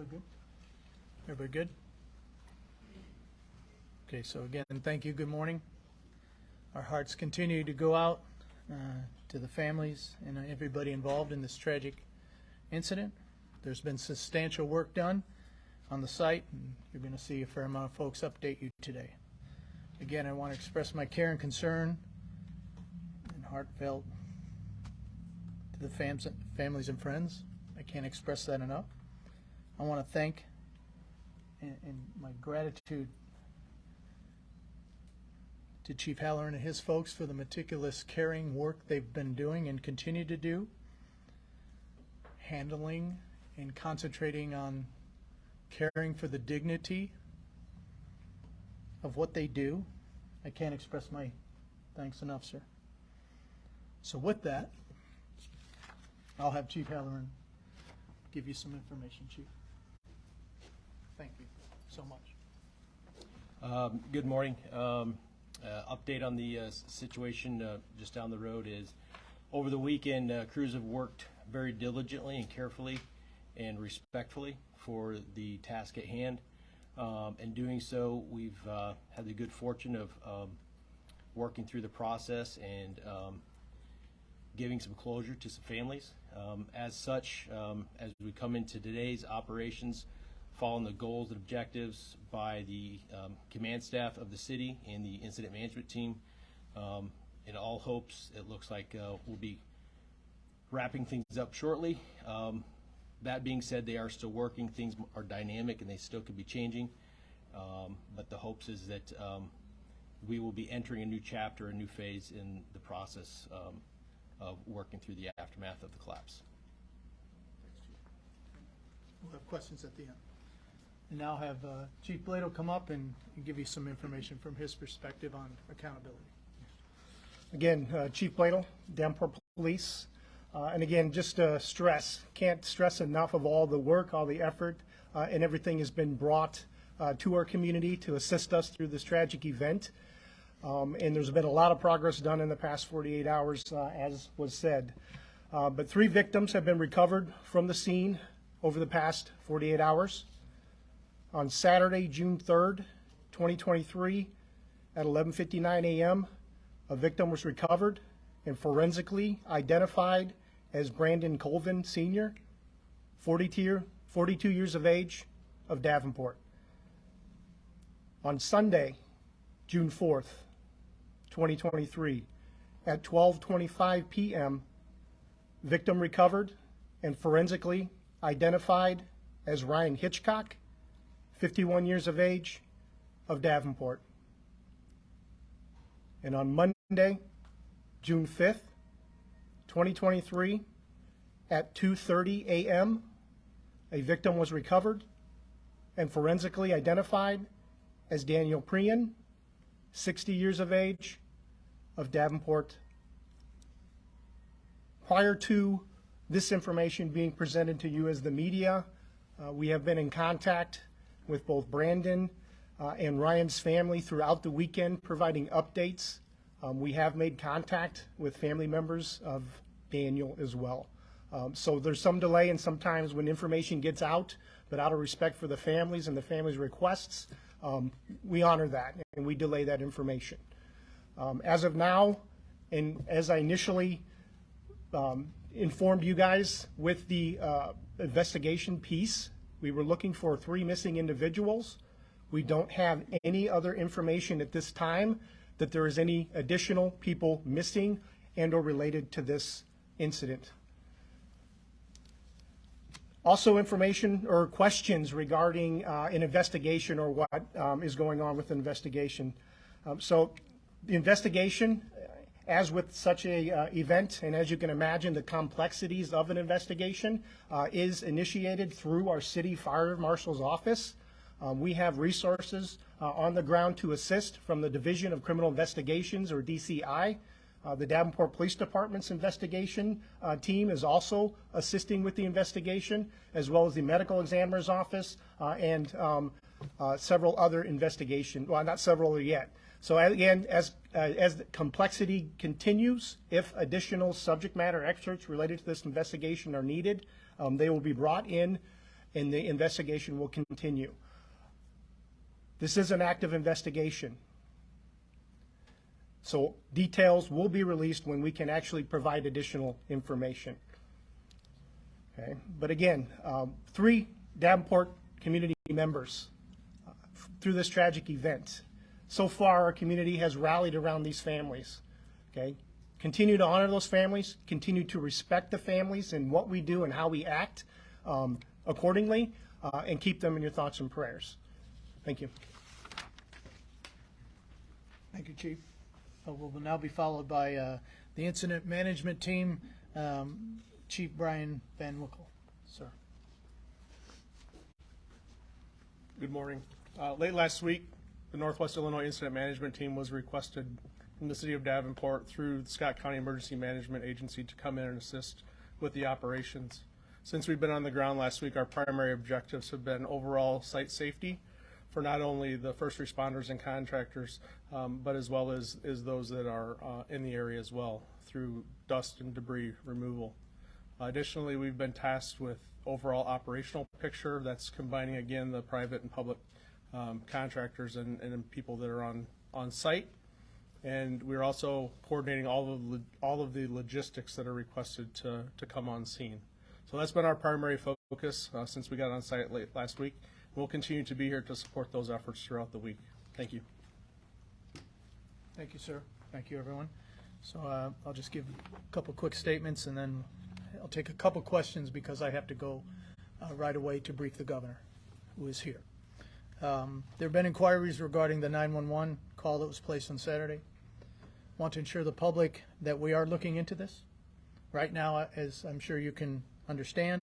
Everybody good? Everybody good? Okay, so again, thank you. Good morning. Our hearts continue to go out to the families and everybody involved in this tragic incident. There's been substantial work done on the site, and you're going to see a fair amount of folks update you today. Again, I want to express my care and concern and heartfelt to the families and friends. I can't express that enough. I want to thank and my gratitude to Chief Halloran and his folks for the meticulous caring work they've been doing and continue to do, handling and concentrating on caring for the dignity of what they do. I can't express my thanks enough, sir. So with that, I'll have Chief Halloran give you some information, Chief. Thank you so much. Good morning. Update on the situation just down the road is over the weekend, crews have worked very diligently and carefully and respectfully for the task at hand. In doing so, we've had the good fortune of working through the process and giving some closure to some families. As such, as we come into today's operations, following the goals and objectives by the command staff of the city and the incident management team, in all hopes, it looks like we'll be wrapping things up shortly. That being said, they are still working. Things are dynamic and they still could be changing. But the hopes is that we will be entering a new chapter, a new phase in the process of working through the aftermath of the collapse. We'll have questions at the end. And now have Chief Bridle come up and give you some information from his perspective on accountability. Again, Chief Bridle, Davenport Police. And again, just can't stress enough of all the work, all the effort, and everything has been brought to our community to assist us through this tragic event. And there's been a lot of progress done in the past 48 hours, as was said. But 3 victims have been recovered from the scene over the past 48 hours. On Saturday, June 3rd, 2023, at 11:59 a.m., a victim was recovered and forensically identified as Brandon Colvin, Sr., 42 years of age, of Davenport. On Sunday, June 4th, 2023, at 12:25 p.m., victim recovered and forensically identified as Ryan Hitchcock, 51 years of age, of Davenport. And on Monday, June 5th, 2023, at 2:30 a.m., a victim was recovered and forensically identified as Daniel Prian, 60 years of age, of Davenport. Prior to this information being presented to you as the media, we have been in contact with both Brandon and Ryan's family throughout the weekend, providing updates. We have made contact with family members of Daniel as well. So there's some delay, and sometimes when information gets out, but out of respect for the families and the families' requests, we honor that and we delay that information. As of now, and as I initially informed you guys with the investigation piece, we were looking for 3 missing individuals. We don't have any other information at this time that there is any additional people missing and or related to this incident. Also, information or questions regarding an investigation or what is going on with the investigation. So the investigation, as with such a event, and as you can imagine, the complexities of an investigation is initiated through our city fire marshal's office. We have resources on the ground to assist from the Division of Criminal Investigations, or DCI. The Davenport Police Department's investigation team is also assisting with the investigation, as well as the medical examiner's office and several other investigation, well, not several yet. So again, as the complexity continues, if additional subject matter experts related to this investigation are needed, they will be brought in and the investigation will continue. This is an active investigation. So details will be released when we can actually provide additional information. Okay, but again, 3 Davenport community members through this tragic event. So far, our community has rallied around these families. Okay, continue to honor those families, continue to respect the families and what we do and how we act accordingly, and keep them in your thoughts and prayers. Thank you. Thank you, Chief. We'll now be followed by the incident management team, Chief Brian Van Wickle. Sir. Good morning. Late last week, the Northwest Illinois Incident Management Team was requested from the City of Davenport through the Scott County Emergency Management Agency to come in and assist with the operations. Since we've been on the ground last week, our primary objectives have been overall site safety for not only the first responders and contractors, but as well as those that are in the area as well through dust and debris removal. Additionally, we've been tasked with overall operational picture that's combining again the private and public contractors and people that are on site, and we're also coordinating all of the logistics that are requested to come on scene. So that's been our primary focus since we got on site late last week. We'll continue to be here to support those efforts throughout the week. Thank you. Thank you, sir. Thank you, everyone. So I'll just give a couple quick statements, and then I'll take a couple questions because I have to go right away to brief the governor, who is here. There have been inquiries regarding the 911 call that was placed on Saturday. Want to ensure the public that we are looking into this. Right now, as I'm sure you can understand,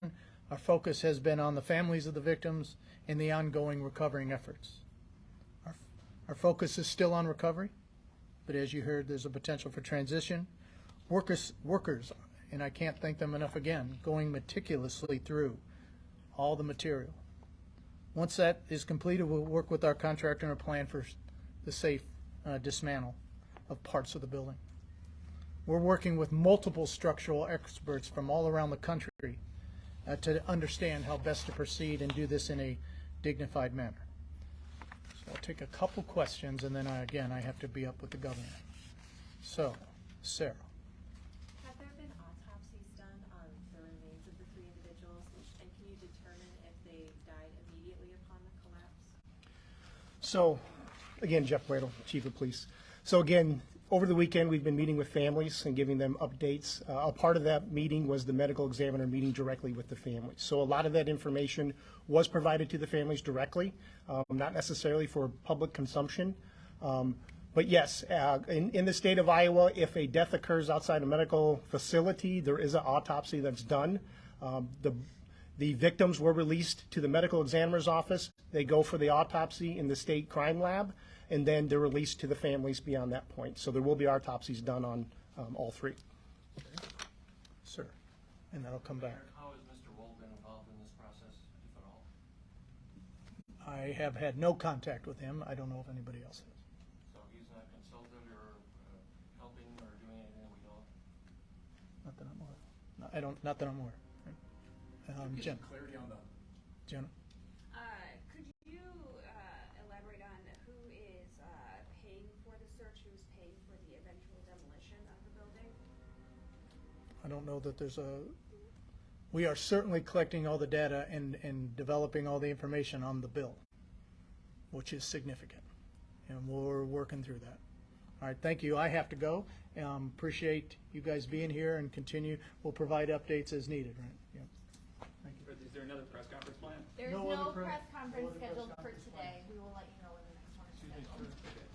our focus has been on the families of the victims and the ongoing recovering efforts. Our focus is still on recovery, but as you heard, there's a potential for transition. Workers, and I can't thank them enough again, going meticulously through all the material. Once that is completed, we'll work with our contractor and a plan for the safe dismantle of parts of the building. We're working with multiple structural experts from all around the country to understand how best to proceed and do this in a dignified manner. So I'll take a couple questions, and then I have to be up with the governor. So, Sarah. Have there been autopsies done on the remains of the 3 individuals, and can you determine if they died immediately upon the collapse? So, again, Jeff Bridle, Chief of Police. So again, over the weekend, we've been meeting with families and giving them updates. A part of that meeting was the medical examiner meeting directly with the families. So a lot of that information was provided to the families directly, not necessarily for public consumption. But yes, in the state of Iowa, if a death occurs outside a medical facility, there is an autopsy that's done. The victims were released to the medical examiner's office. They go for the autopsy in the state crime lab, and then they're released to the families beyond that point. So there will be autopsies done on all 3. Sir, and that'll come back. How has Mr. Wold been involved in this process, if at all? I have had no contact with him. I don't know if anybody else has. So he's not consulted or helping or doing anything we know of? Not that I'm aware. No, I don't. Not that I'm aware. Jen. Clarity on the. Jenna. Could you elaborate on who is paying for the search, who's paying for the eventual demolition of the building? I don't know that there's a. We are certainly collecting all the data and developing all the information on the bill, which is significant, and we're working through that. All right, thank you. I have to go. Appreciate you guys being here and continue. We'll provide updates as needed, right? Yep. Thank you. Is there another press conference planned? There's No no other press no conference other press scheduled for conference today. We will let you know when the next one is scheduled.